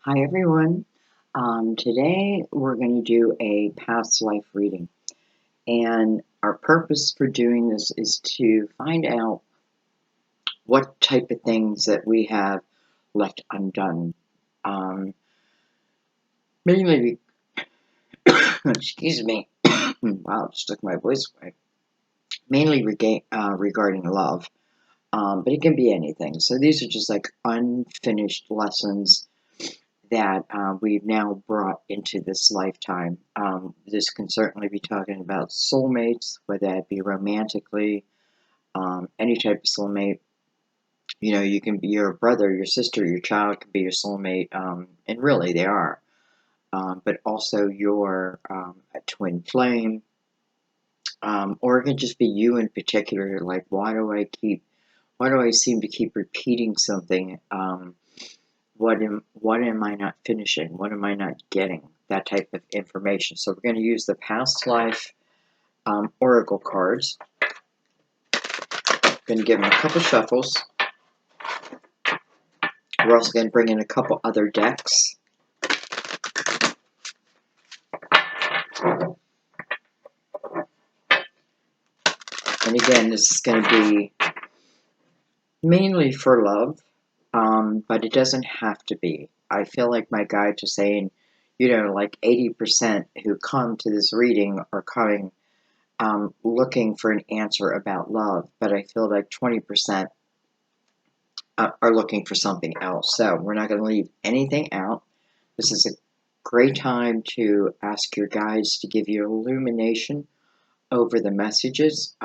Hi everyone. Today we're going to do a past life reading, and our purpose for doing this is to find out what type of things that we have left undone. Um, Mainly, excuse me. Wow, it just took my voice away. Mainly regarding love, but it can be anything. So these are just like unfinished lessons that we've now brought into this lifetime. This can certainly be talking about soulmates, whether that be romantically, any type of soulmate. You know, you can be your brother, your sister, your child can be your soulmate, and really they are. But also your a twin flame, or it can just be you in particular. Like, why do I seem to keep repeating something? What am I not finishing? What am I not getting? That type of information. So we're going to use the past life oracle cards. Going to give them a couple shuffles. We're also going to bring in a couple other decks. And again, this is going to be mainly for love, but it doesn't have to be. I feel like my guides are saying, you know, like 80% who come to this reading are coming looking for an answer about love, but I feel like 20% are looking for something else. So we're not going to leave anything out. This is a great time to ask your guides to give you illumination over the messages.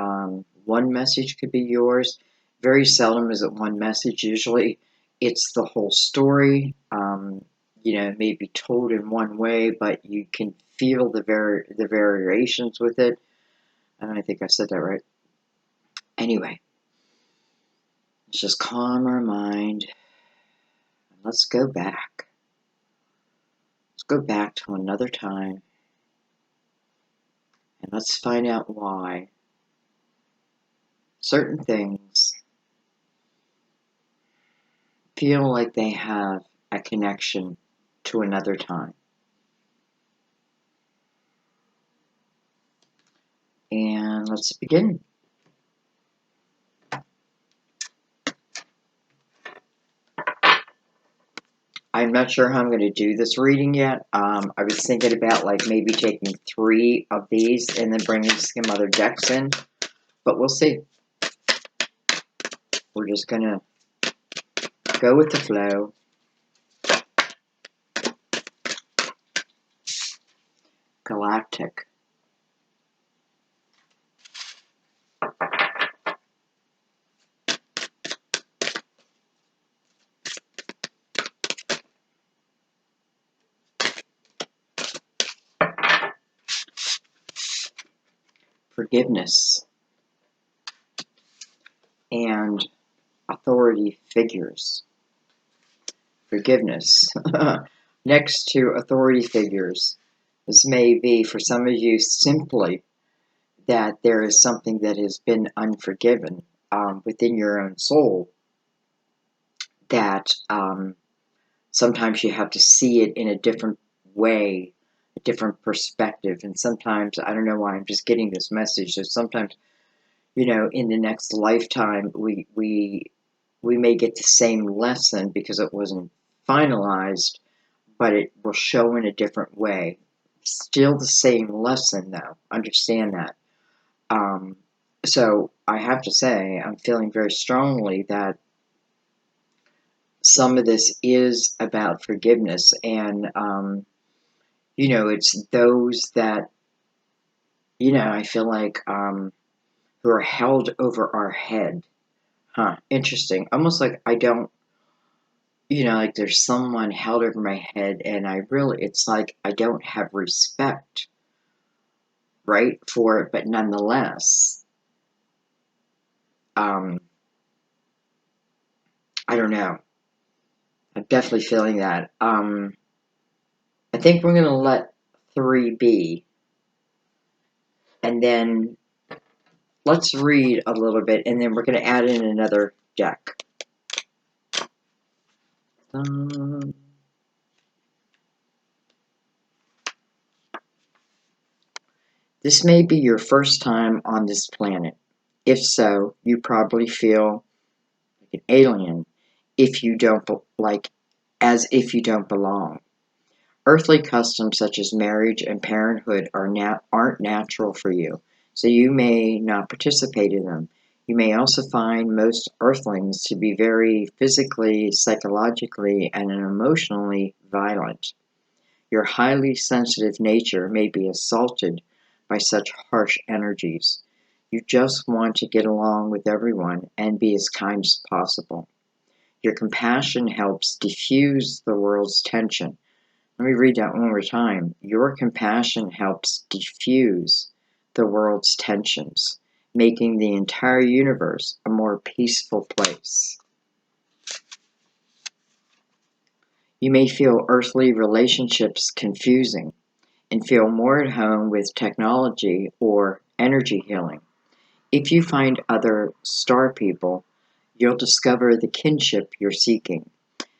One message could be yours. Very seldom is it one message. Usually it's the whole story. You know, it may be told in one way, but you can feel the variations with it. And I think I said that right. Anyway, let's just calm our mind. Let's go back. Let's go back to another time. And let's find out why certain things feel like they have a connection to another time. And let's begin. I'm not sure how I'm going to do this reading yet. I was thinking about like maybe taking 3 of these and then bringing some other decks in, but we'll see. We're just going to go with the flow. Galactic. Forgiveness. And authority figures. Forgiveness. Next to authority figures. This may be for some of you simply that there is something that has been unforgiven within your own soul that sometimes you have to see it in a different way, a different perspective. And sometimes, I don't know why I'm just getting this message, that sometimes, you know, in the next lifetime, we may get the same lesson because it wasn't finalized, but it will show in a different way. Still the same lesson, though. Understand that. So I have to say, I'm feeling very strongly that some of this is about forgiveness, and you know, it's those that, you know, I feel like who are held over our head. Huh? Interesting. Almost like I don't, you know, like there's someone held over my head, and I really, it's like I don't have respect, right, for it, but nonetheless, um, I don't know. I'm definitely feeling that. I think we're gonna let 3 be, and then let's read a little bit, and then we're gonna add in another deck. This may be your first time on this planet. If so, you probably feel like an alien if you don't as if you don't belong. Earthly customs such as marriage and parenthood aren't natural for you, so you may not participate in them. You may also find most earthlings to be very physically, psychologically, and emotionally violent. Your highly sensitive nature may be assaulted by such harsh energies. You just want to get along with everyone and be as kind as possible. Your compassion helps diffuse the world's tension. Let me read that one more time. Your compassion helps diffuse the world's tensions, making the entire universe a more peaceful place. You may feel earthly relationships confusing and feel more at home with technology or energy healing. If you find other star people, you'll discover the kinship you're seeking.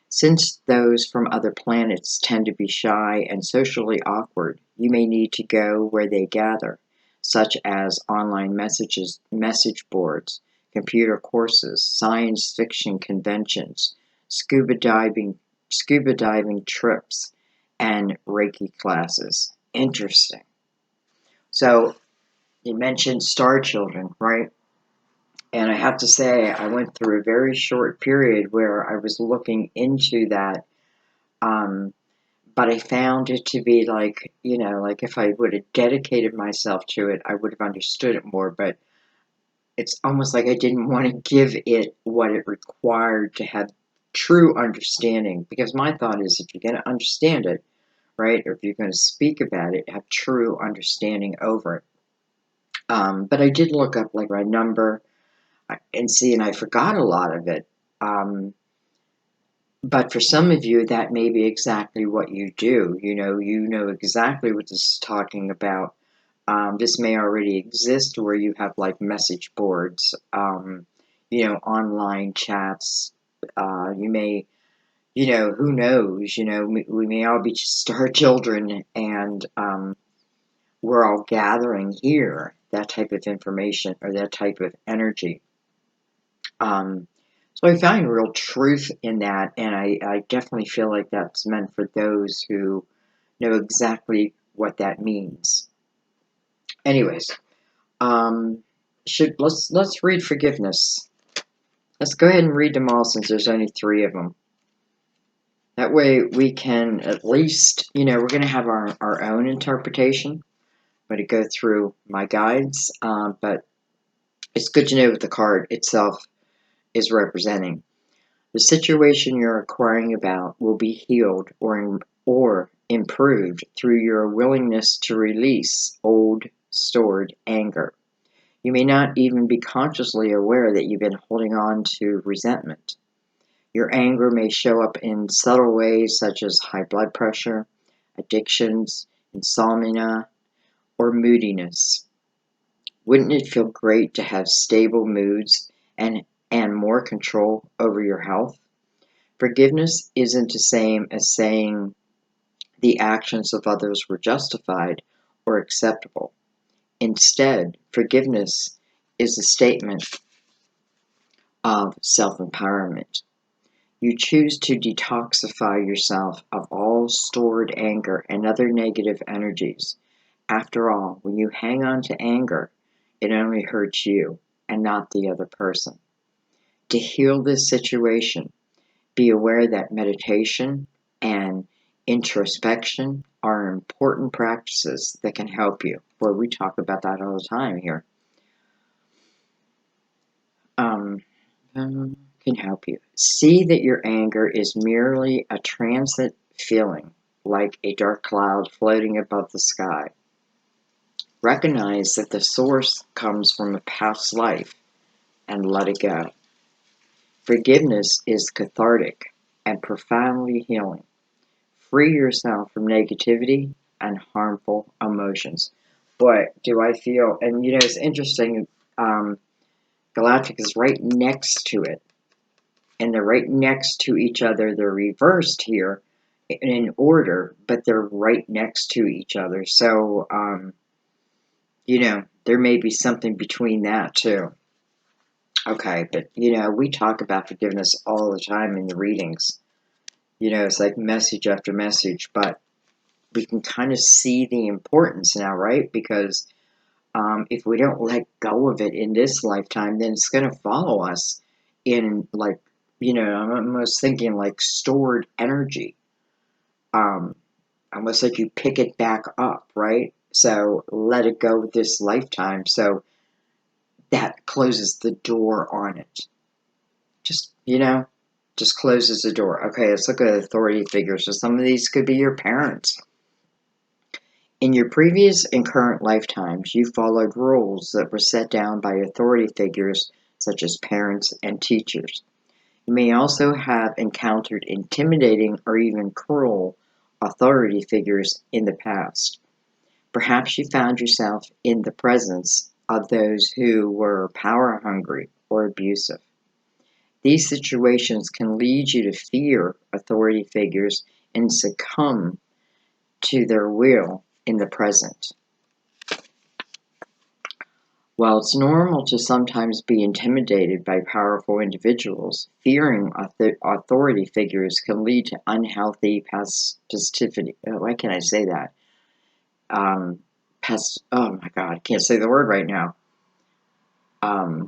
Since those from other planets tend to be shy and socially awkward, you may need to go where they gather, such as online message boards, computer courses, science fiction conventions, scuba diving, scuba diving trips, and Reiki classes. Interesting. So you mentioned star children, right? And I have to say, I went through a very short period where I was looking into that. But I found it to be like, like if I would have dedicated myself to it, I would have understood it more. But it's almost like I didn't want to give it what it required to have true understanding. Because my thought is, if you're going to understand it, right, or if you're going to speak about it, have true understanding over it. But I did look up like my number and see, and I forgot a lot of it. But for some of you, that may be exactly what you do. You know exactly what this is talking about. This may already exist where you have like message boards, online chats. You may, who knows? We may all be star children, and we're all gathering here that type of information or that type of energy. So I find real truth in that, and I definitely feel like that's meant for those who know exactly what that means. Anyways, let's read forgiveness. Let's go ahead and read them all since there's only 3 of them. That way we can at least, we're going to have our own interpretation. I'm going to go through my guides, but it's good to know what the card itself is representing. The situation you're inquiring about will be healed or improved through your willingness to release old stored anger. You may not even be consciously aware that you've been holding on to resentment. Your anger may show up in subtle ways such as high blood pressure, addictions, insomnia, or moodiness. Wouldn't it feel great to have stable moods and more control over your health? Forgiveness isn't the same as saying the actions of others were justified or acceptable. Instead, forgiveness is a statement of self-empowerment. You choose to detoxify yourself of all stored anger and other negative energies. After all, when you hang on to anger, it only hurts you and not the other person. To heal this situation, be aware that meditation and introspection are important practices that can help you. Boy, we talk about that all the time here. Can help you. See that your anger is merely a transient feeling, like a dark cloud floating above the sky. Recognize that the source comes from a past life and let it go. Forgiveness is cathartic and profoundly healing. Free yourself from negativity and harmful emotions. Boy, do I feel, and it's interesting, Galactic is right next to it. And they're right next to each other. They're reversed here in order, but they're right next to each other. So, there may be something between that too. Okay, but we talk about forgiveness all the time in the readings. It's like message after message, but we can kind of see the importance now, right? Because if we don't let go of it in this lifetime, then it's going to follow us in, like, I'm almost thinking like stored energy. Um, Almost like you pick it back up, right? So let it go this lifetime. So that closes the door on it. Just closes the door. Okay, let's look at authority figures. So some of these could be your parents. In your previous and current lifetimes, you followed rules that were set down by authority figures such as parents and teachers. You may also have encountered intimidating or even cruel authority figures in the past. Perhaps you found yourself in the presence of those who were power hungry or abusive. These situations can lead you to fear authority figures and succumb to their will in the present. While it's normal to sometimes be intimidated by powerful individuals, fearing authority figures can lead to unhealthy passivity. Why can't I say that? Oh my God, I can't say the word right now. Why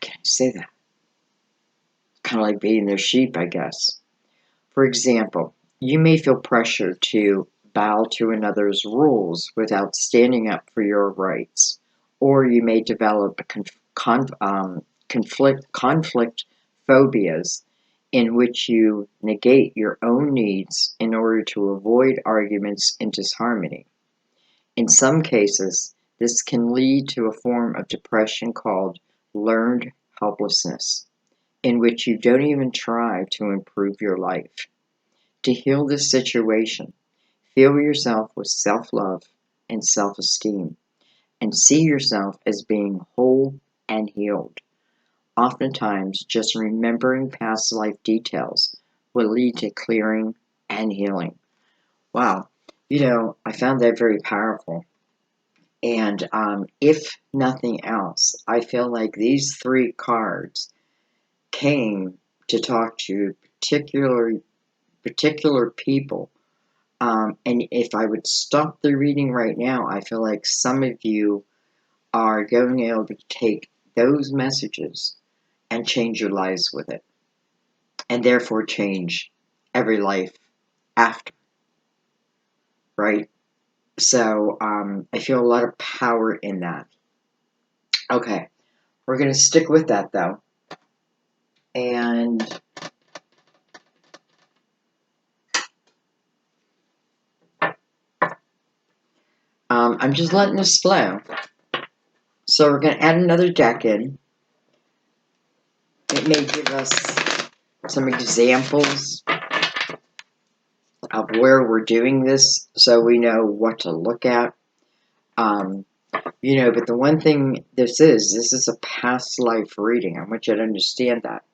can't I say that? Kind of like being their sheep, I guess. For example, you may feel pressure to bow to another's rules without standing up for your rights, or you may develop conflict phobias in which you negate your own needs in order to avoid arguments and disharmony. In some cases, this can lead to a form of depression called learned helplessness, in which you don't even try to improve your life. To heal this situation, fill yourself with self-love and self-esteem, and see yourself as being whole and healed. Oftentimes, just remembering past life details will lead to clearing and healing. Wow, I found that very powerful. And if nothing else, I feel like these three cards came to talk to particular people. And if I would stop the reading right now, I feel like some of you are going to be able to take those messages and change your lives with it, and therefore change every life after, right? So I feel a lot of power in that. Okay, we're going to stick with that though. And I'm just letting this flow. So we're going to add another deck in. It may give us some examples of where we're doing this so we know what to look at. But the one thing this is a past life reading. I want you to understand that.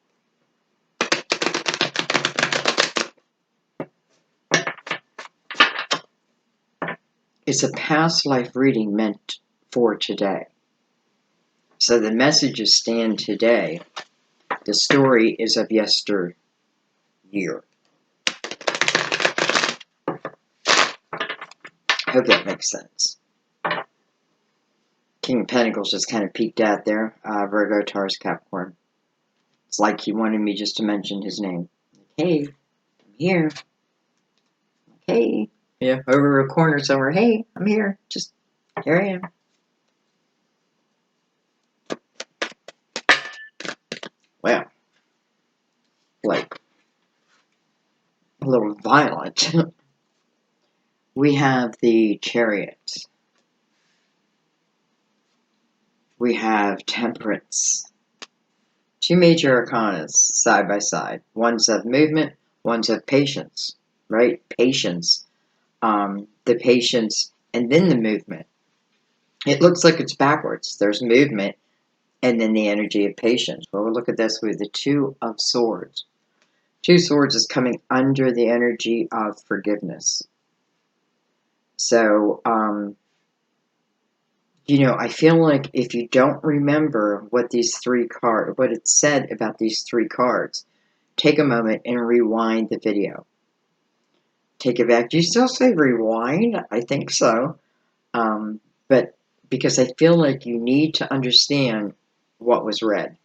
It's a past life reading meant for today. So the messages stand today. The story is of yesteryear. I hope that makes sense. King of Pentacles just kind of peeked out there. Virgo, Taurus, Capricorn. It's like he wanted me just to mention his name. Hey, I'm here. Hey. Yeah, over a corner somewhere. Hey, I'm here. Just, here I am. Well, like, a little violent. We have the Chariot. We have Temperance. Two major arcanas side by side. One's of movement, one's of patience, right? Patience. The patience and then the movement. It looks like it's backwards. There's movement and then the energy of patience. Well, we'll look at this with the Two of Swords. Two Swords is coming under the energy of forgiveness. So, you know, I feel like if you don't remember what what it said about these three cards, take a moment and rewind the video. Take it back. Do you still say rewind? I think so. But because I feel like you need to understand what was read.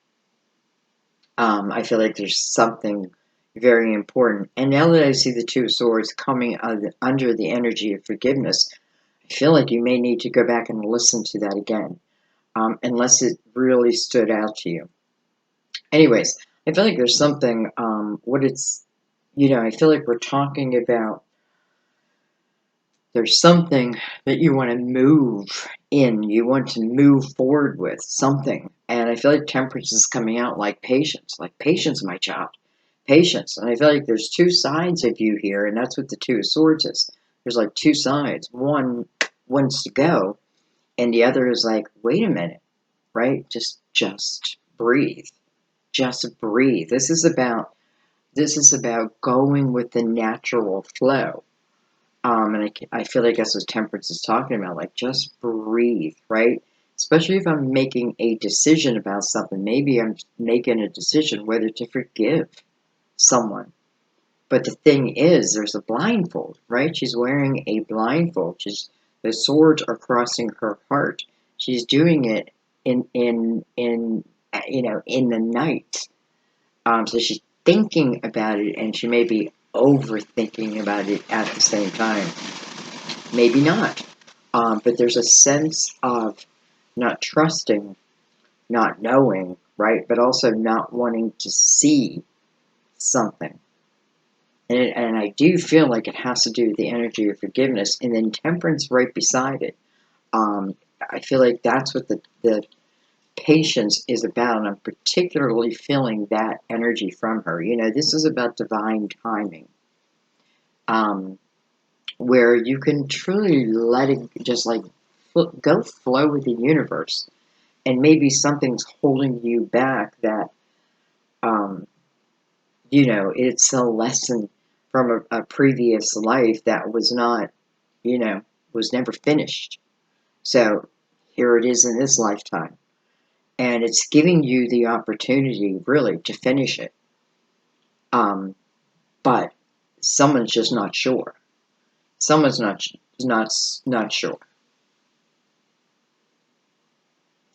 I feel like there's something very important. And now that I see the Two of Swords coming under the energy of forgiveness, I feel like you may need to go back and listen to that again, unless it really stood out to you. Anyways, I feel like there's something, I feel like we're talking about there's something that you want to move in, you want to move forward with something. And I feel like temperance is coming out like patience, my child, patience. And I feel like there's two sides of you here, and that's what the Two of Swords is. There's like two sides. One wants to go, and the other is like, wait a minute, right? Just breathe. Just breathe. This is about going with the natural flow. And I feel like that's what temperance is talking about. Like, just breathe, right? Especially if I'm making a decision about something. Maybe I'm making a decision whether to forgive someone. But the thing is, there's a blindfold, right? She's wearing a blindfold. The swords are crossing her heart. She's doing it in the night. So she's thinking about it, and she may be overthinking about it at the same time. Maybe not. But there's a sense of not trusting, not knowing, right? But also not wanting to see something. And I do feel like it has to do with the energy of forgiveness, and then temperance right beside it. I feel like that's what the patience is about, and I'm particularly feeling that energy from her. You know, this is about divine timing, where you can truly let it just like go flow with the universe, and maybe something's holding you back that, um, it's a lesson from a previous life that was not, was never finished. So here it is in this lifetime. And it's giving you the opportunity, really, to finish it. But someone's just not sure. Someone's not sure.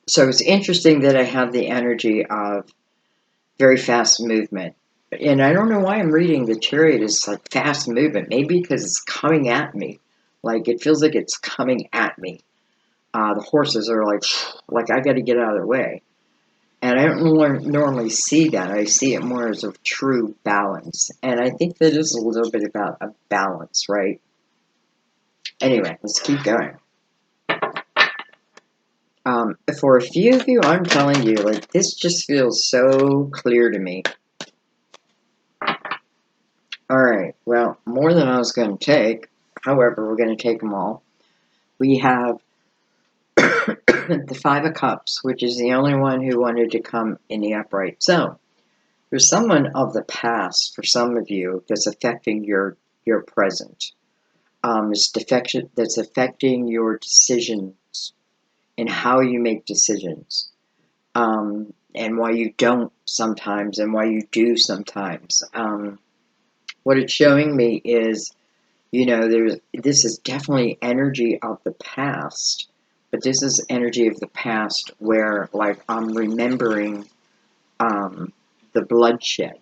So it's interesting that I have the energy of very fast movement. And I don't know why I'm reading the Chariot as like fast movement. Maybe because it's coming at me. Like, it feels like it's coming at me. The horses are like I got to get out of the way. And I don't normally see that. I see it more as a true balance. And I think that is a little bit about a balance, right? Anyway, let's keep going. For a few of you, I'm telling you, like, this just feels so clear to me. Alright, well, more than I was going to take. However, we're going to take them all. We have the Five of Cups, which is the only one who wanted to come in the upright. So, there's someone of the past for some of you that's affecting your present. That's affecting your decisions and how you make decisions, and why you don't sometimes and why you do sometimes. What it's showing me is, this is definitely energy of the past, but this is energy of the past where, like, I'm remembering the bloodshed,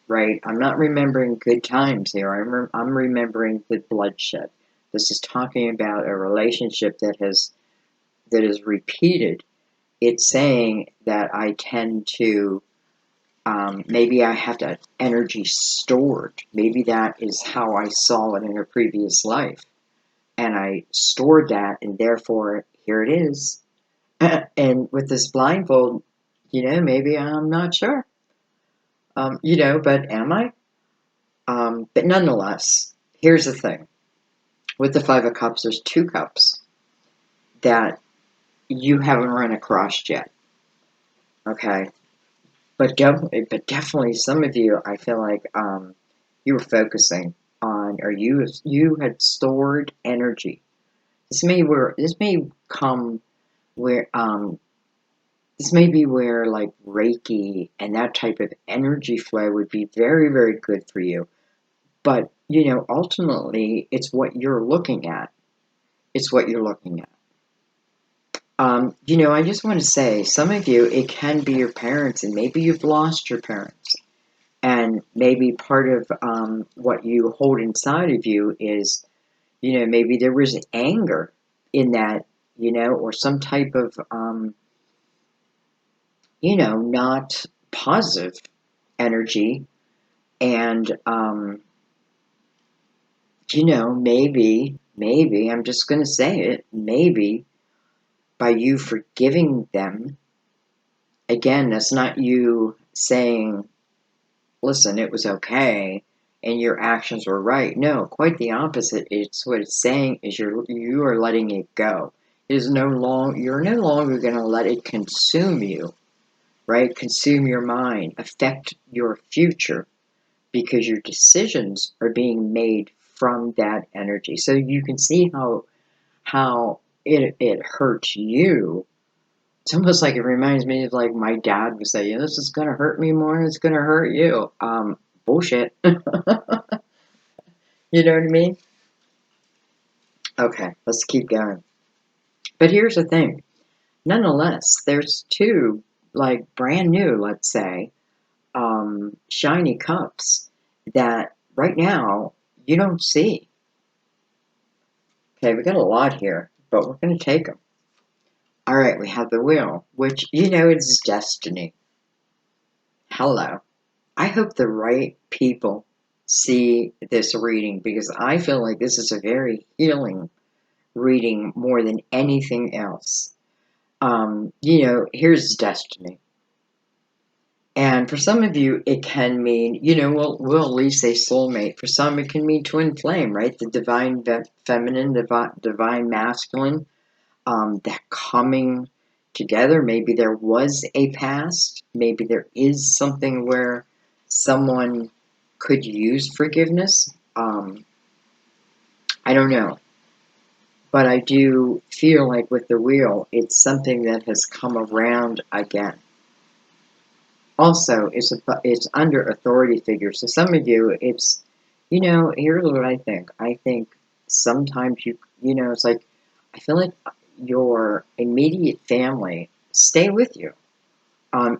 right? I'm not remembering good times here. I'm remembering the bloodshed. This is talking about a relationship that is repeated. It's saying that I tend to, maybe I have that energy stored. Maybe that is how I saw it in a previous life. And I stored that, and therefore, here it is. And with this blindfold, maybe I'm not sure. But am I? But nonetheless, here's the thing. With the Five of Cups, there's two cups that you haven't run across yet. Okay? But definitely some of you, I feel like, you were focusing on, or you had stored energy. This may come where this may be where like Reiki and that type of energy flow would be very, very good for you. But, ultimately, it's what you're looking at. It's what you're looking at. I just want to say, some of you, it can be your parents, and maybe you've lost your parents. And maybe part of what you hold inside of you is, maybe there was anger in that, or some type of, not positive energy. And, maybe, I'm just going to say it, maybe by you forgiving them, again, that's not you saying, listen, it was okay and your actions were right. No, quite the opposite. It's what it's saying is you are letting it go. You're no longer going to let it consume you, right? Consume your mind, affect your future, because your decisions are being made from that energy. So you can see how it hurts you. It's almost like it reminds me of like my dad would say, this is gonna hurt me more than it's gonna hurt you. Bullshit. You know what I mean? Okay, let's keep going. But here's the thing. Nonetheless, there's two like brand new, let's say, shiny cups that right now you don't see. Okay, we got a lot here, but we're going to take them. All right, we have the wheel, which, it's destiny. Hello. I hope the right people see this reading because I feel like this is a very healing reading more than anything else. Here's destiny. And for some of you, it can mean, we'll at least say soulmate. For some, it can mean twin flame, right? The divine feminine, divine masculine, that coming together. Maybe there was a past. Maybe there is something where someone could use forgiveness. I don't know. But I do feel like with the wheel, it's something that has come around again. Also, it's under authority figures. So some of you, it's, here's what I think. I think sometimes it's like, I feel like your immediate family stay with you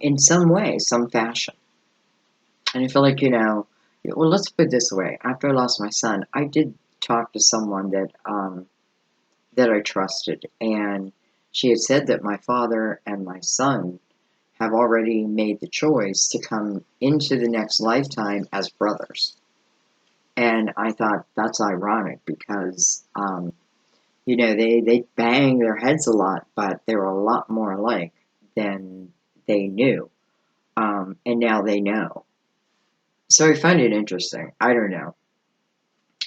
in some way, some fashion. And I feel like, well, let's put it this way. After I lost my son, I did talk to someone that I trusted, and she had said that my father and my son have already made the choice to come into the next lifetime as brothers. And I thought that's ironic because, they bang their heads a lot, but they were a lot more alike than they knew. And now they know. So I find it interesting. I don't know.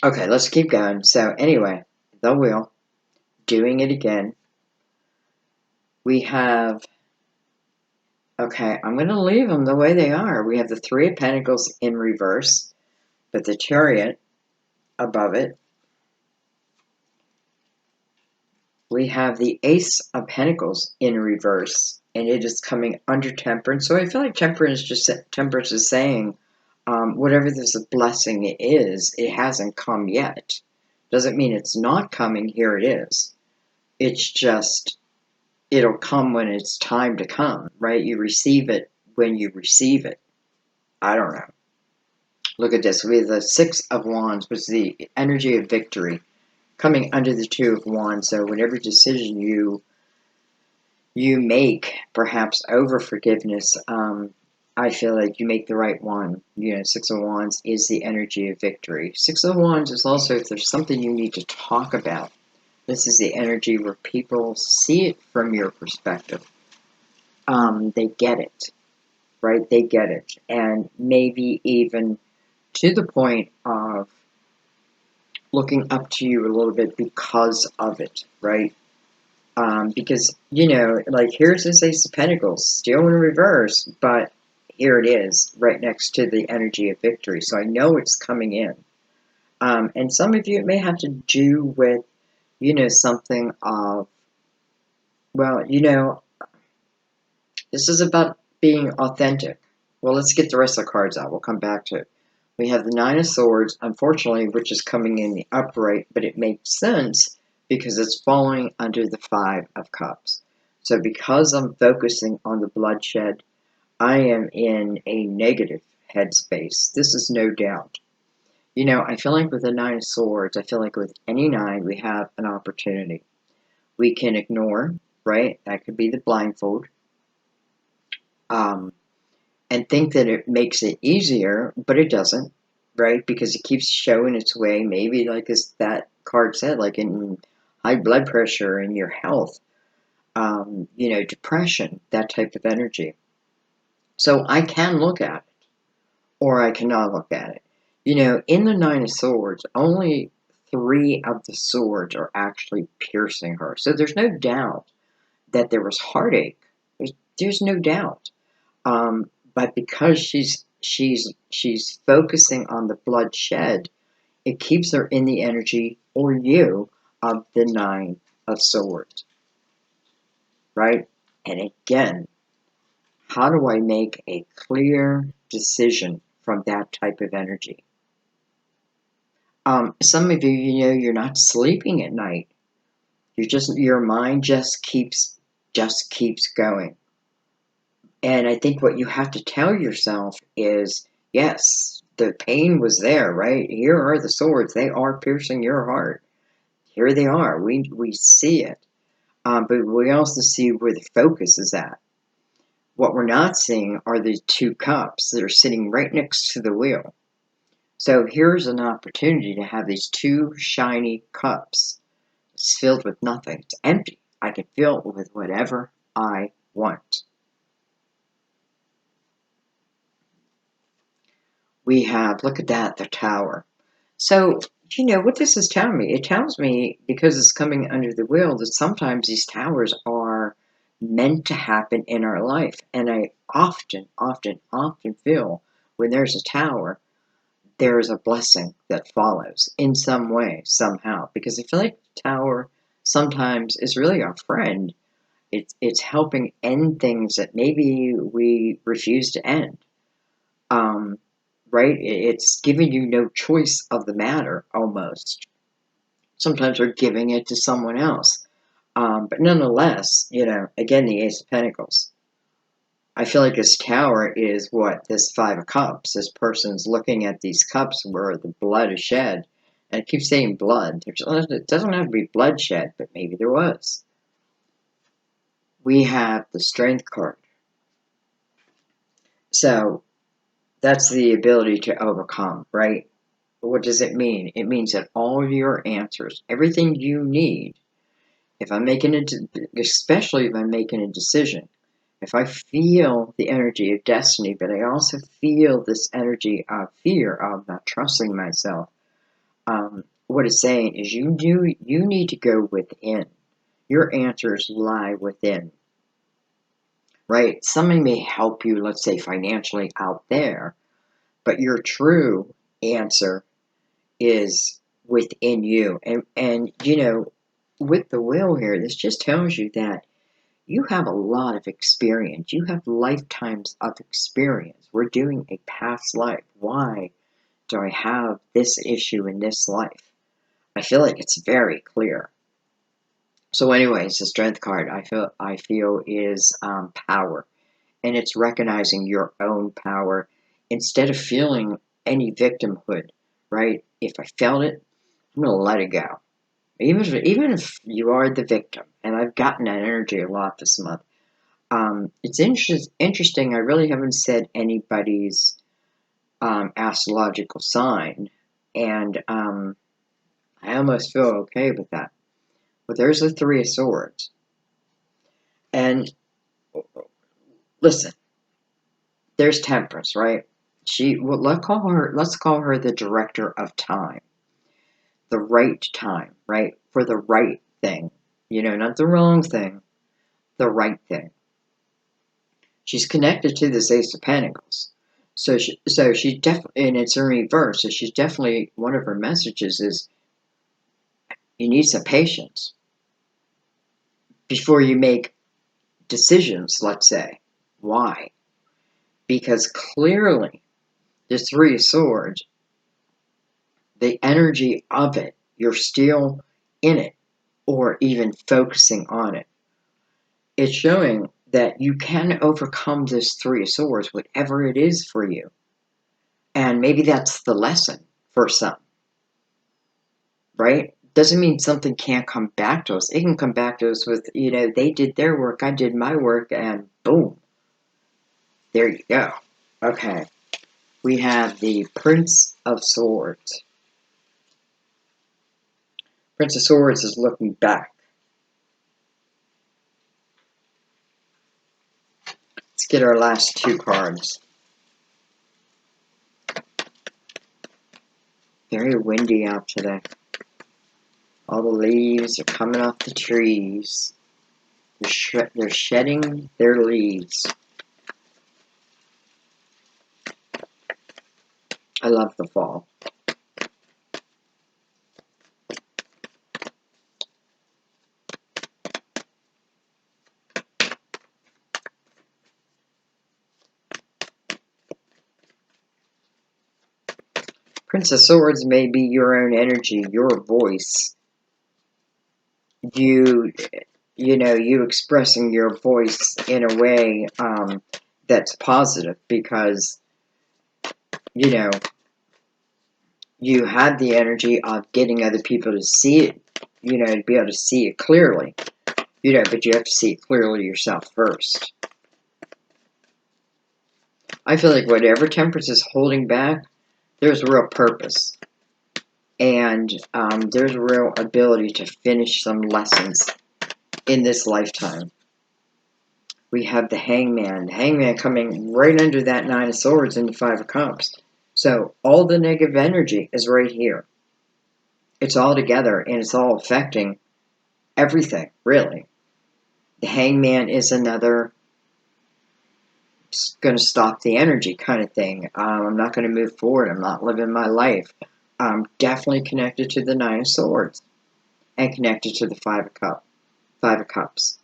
Okay, let's keep going. So anyway, the wheel, doing it again. We have, okay, I'm going to leave them the way they are. We have the Three of Pentacles in reverse, but the Chariot above it. We have the Ace of Pentacles in reverse, and it is coming under Temperance. So I feel like Temperance is saying, whatever this blessing is, it hasn't come yet. Doesn't mean it's not coming. Here it is. It's just, it'll come when it's time to come, right? You receive it when you receive it. I don't know. Look at this. We have the Six of Wands, which is the energy of victory, coming under the Two of Wands. So whatever decision you make, perhaps over forgiveness, I feel like you make the right one. Six of Wands is the energy of victory. Six of Wands is also if there's something you need to talk about. This is the energy where people see it from your perspective. They get it, right? They get it. And maybe even to the point of looking up to you a little bit because of it, right? Because, like here's this Ace of Pentacles, still in reverse, but here it is, right next to the energy of victory. So I know it's coming in. And some of you, it may have to do with something of, well, this is about being authentic. Well, let's get the rest of the cards out. We'll come back to it. We have the Nine of Swords, unfortunately, which is coming in the upright, but it makes sense because it's falling under the Five of Cups. So because I'm focusing on the bloodshed, I am in a negative headspace. This is no doubt. I feel like with the Nine of Swords, I feel like with any nine, we have an opportunity. We can ignore, right? That could be the blindfold. And think that it makes it easier, but it doesn't, right? Because it keeps showing its way, maybe like that card said, like in high blood pressure and your health, depression, that type of energy. So I can look at it, or I cannot look at it. In the Nine of Swords, only three of the swords are actually piercing her. So there's no doubt that there was heartache. There's no doubt. But because she's focusing on the bloodshed, it keeps her in the energy, or you, of the Nine of Swords, right? And again, how do I make a clear decision from that type of energy? Some of you, you're not sleeping at night. Your mind just keeps going. And I think what you have to tell yourself is, yes, the pain was there, right? Here are the swords. They are piercing your heart. Here they are. We see it. But we also see where the focus is at. What we're not seeing are the two cups that are sitting right next to the wheel. So here's an opportunity to have these two shiny cups. It's filled with nothing. It's empty. I can fill it with whatever I want. We have, look at that, the tower. So, what this is telling me? It tells me, because it's coming under the wheel, that sometimes these towers are meant to happen in our life. And I often, often, often feel when there's a tower, there is a blessing that follows in some way, somehow. Because I feel like the tower sometimes is really our friend. It's helping end things that maybe we refuse to end. Right? It's giving you no choice of the matter, almost. Sometimes we're giving it to someone else. But nonetheless, again, the Ace of Pentacles. I feel like this tower is what? This Five of Cups. This person's looking at these cups where the blood is shed. And I keep saying blood. It doesn't have to be bloodshed, but maybe there was. We have the Strength card. So, that's the ability to overcome, right? What does it mean? It means that all your answers, everything you need, if I'm making especially if I'm making a decision, if I feel the energy of destiny, but I also feel this energy of fear of not trusting myself, what it's saying is you need to go within. Your answers lie within, right? Somebody may help you, let's say financially out there, but your true answer is within you. And with the will here, this just tells you that you have a lot of experience. You have lifetimes of experience. We're doing a past life. Why do I have this issue in this life? I feel like it's very clear. So anyways, the Strength card I feel is power. And it's recognizing your own power instead of feeling any victimhood, right? If I felt it, I'm going to let it go. Even if you are the victim, and I've gotten that energy a lot this month. It's interesting. I really haven't said anybody's astrological sign, and I almost feel okay with that. But there's the Three of Swords, and listen, there's Temperance, right? Let's call her the director of time, the right time, right, for the right thing. Not the wrong thing, the right thing. She's connected to this Ace of Pentacles. So she definitely, and it's in reverse. So she's definitely, one of her messages is, You need some patience before you make decisions, let's say. Why? Because clearly, the Three of Swords, the energy of it, you're still in it or even focusing on it. It's showing that you can overcome this Three of Swords, whatever it is for you. And maybe that's the lesson for some, right? Doesn't mean something can't come back to us. It can come back to us with, they did their work, I did my work, and boom. There you go. Okay. We have the Prince of Swords. Prince of Swords is looking back. Let's get our last two cards. Very windy out today. All the leaves are coming off the trees. They're shedding their leaves. I love the fall. Prince of Swords may be your own energy, your voice. You expressing your voice in a way that's positive because, you had the energy of getting other people to see it, to be able to see it clearly, but you have to see it clearly yourself first. I feel like whatever Temperance is holding back, there's real purpose. And there's a real ability to finish some lessons in this lifetime. We have the Hangman. The Hangman coming right under that Nine of Swords and the Five of Cups. So all the negative energy is right here. It's all together and it's all affecting everything, really. The Hangman is another going to stop the energy kind of thing. I'm not going to move forward. I'm not living my life. I'm definitely connected to the Nine of Swords and connected to the Five of Cups.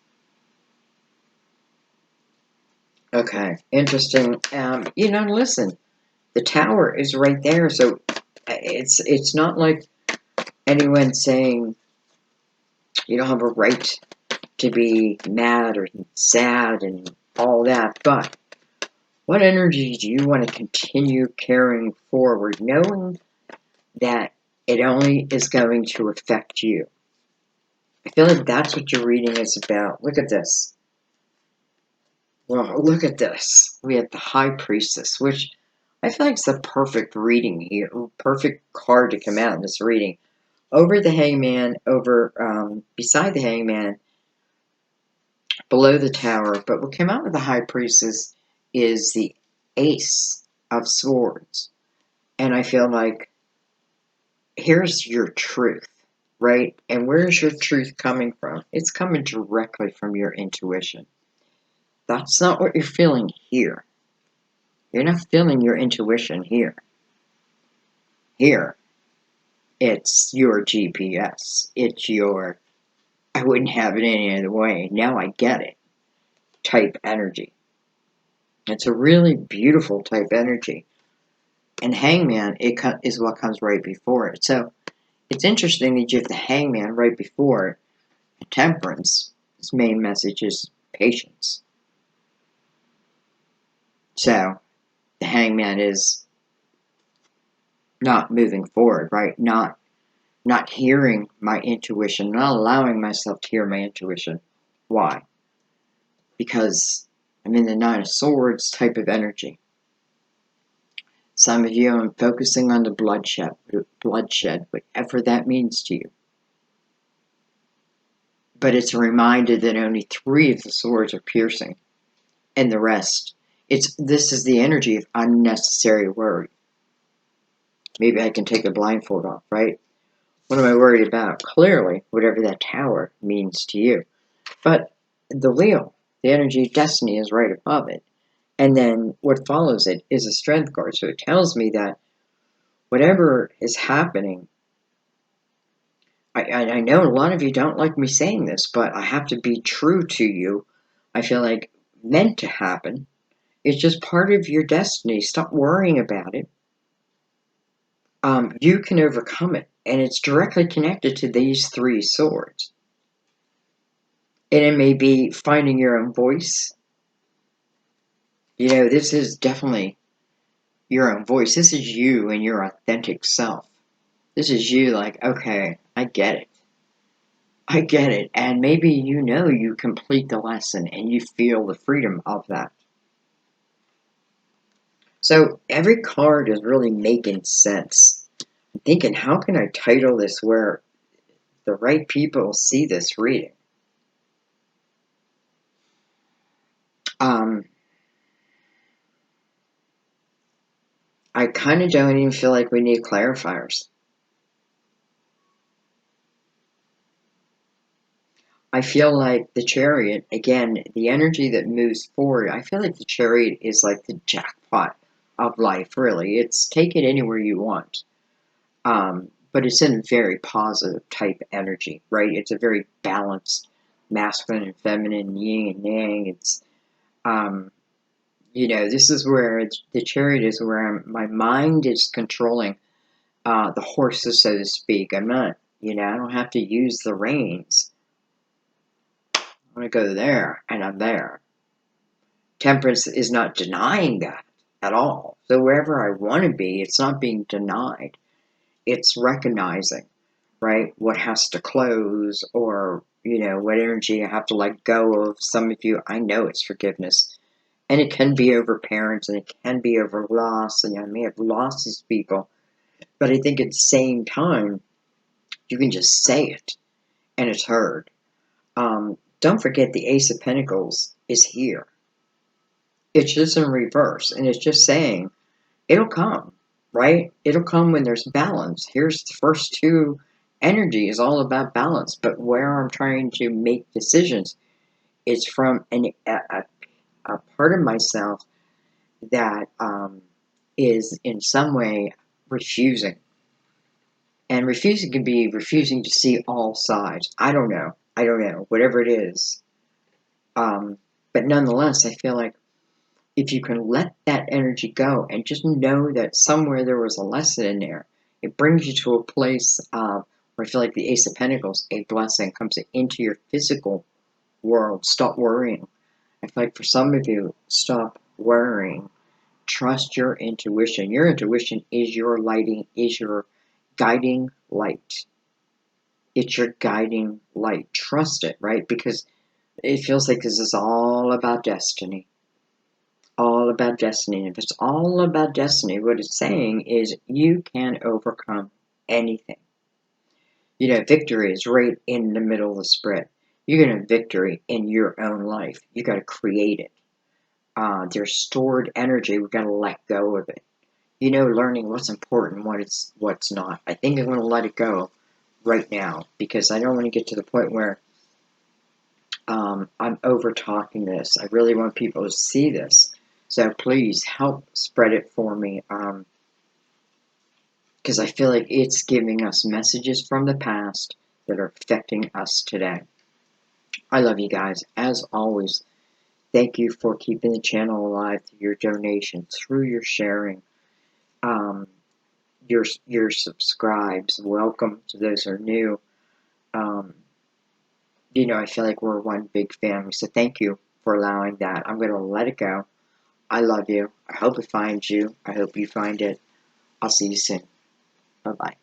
Okay, interesting. Listen, the Tower is right there, so it's not like anyone saying you don't have a right to be mad or sad and all that, but what energy do you want to continue carrying forward, knowing that it only is going to affect you? I feel like that's what your reading is about. Look at this. Well, look at this. We have the High Priestess, which I feel like is the perfect reading here, perfect card to come out in this reading. Over the Hangman, beside the Hangman, below the Tower, but what came out with the High Priestess is the Ace of Swords. And I feel like here's your truth, right? And where's your truth coming from? It's coming directly from your intuition. That's not what you're feeling here. You're not feeling your intuition here. Here, it's your GPS. It's your, I wouldn't have it any other way. Now I get it type energy. It's a really beautiful type energy. And Hangman is what comes right before it. So it's interesting that you have the Hangman right before Temperance. Its main message is patience. So the Hangman is not moving forward, right? Not hearing my intuition, not allowing myself to hear my intuition. Why? Because I'm in the Nine of Swords type of energy. Some of you are focusing on the bloodshed, whatever that means to you. But it's a reminder that only 3 of the swords are piercing, and the rest, this is the energy of unnecessary worry. Maybe I can take a blindfold off, right? What am I worried about? Clearly, whatever that Tower means to you. But the wheel, the energy of destiny, is right above it. And then what follows it is a strength card. So it tells me that whatever is happening, I know a lot of you don't like me saying this, but I have to be true to you. I feel like meant to happen. It's just part of your destiny. Stop worrying about it. You can overcome it, and it's directly connected to these three swords. And it may be finding your own voice. You know, this is definitely your own voice. This is you and your authentic self. This is you like, okay, I get it. I get it. And maybe you know you complete the lesson and you feel the freedom of that. So every card is really making sense. I'm thinking, how can I title this where the right people see this reading? Um, I kind of don't even feel like we need clarifiers. I feel like the chariot, again, the energy that moves forward, I feel like the chariot is like the jackpot of life, really. It's take it anywhere you want. But it's in a very positive type energy, right? It's a very balanced masculine and feminine, yin and yang. It's, um, this is where the chariot is where my mind is controlling the horses, so to speak. I'm not, I don't have to use the reins. I'm going to go there, and I'm there. Temperance is not denying that at all. So wherever I want to be, it's not being denied. It's recognizing, right, what has to close, or, what energy I have to let go of. Some of you, I know it's forgiveness. And it can be over parents, and it can be over loss, and I may have lost these people. But I think at the same time, you can just say it, and it's heard. Don't forget the Ace of Pentacles is here. It's just in reverse, and it's just saying, it'll come, right? It'll come when there's balance. Here's the first two energy is all about balance, but where I'm trying to make decisions is from a part of myself that is in some way refusing. And refusing can be refusing to see all sides. I don't know. Whatever it is. But nonetheless, I feel like if you can let that energy go and just know that somewhere there was a lesson in there, it brings you to a place of where I feel like the Ace of Pentacles, a blessing, comes into your physical world. Stop worrying. I feel like for some of you, stop worrying. Trust your intuition. Your intuition is your lighting, is your guiding light. It's your guiding light. Trust it, right? Because it feels like this is all about destiny. All about destiny. And if it's all about destiny, what it's saying is you can overcome anything. Victory is right in the middle of the spread. You're going to have victory in your own life. You got to create it. There's stored energy. We've got to let go of it. Learning what's important, what's not. I think I'm going to let it go right now because I don't want to get to the point where I'm over talking this. I really want people to see this. So please help spread it for me. Because I feel like it's giving us messages from the past that are affecting us today. I love you guys. As always, thank you for keeping the channel alive through your donations, through your sharing, your subscribes. Welcome to those who are new. I feel like we're one big family. So thank you for allowing that. I'm going to let it go. I love you. I hope it finds you. I hope you find it. I'll see you soon. Bye-bye.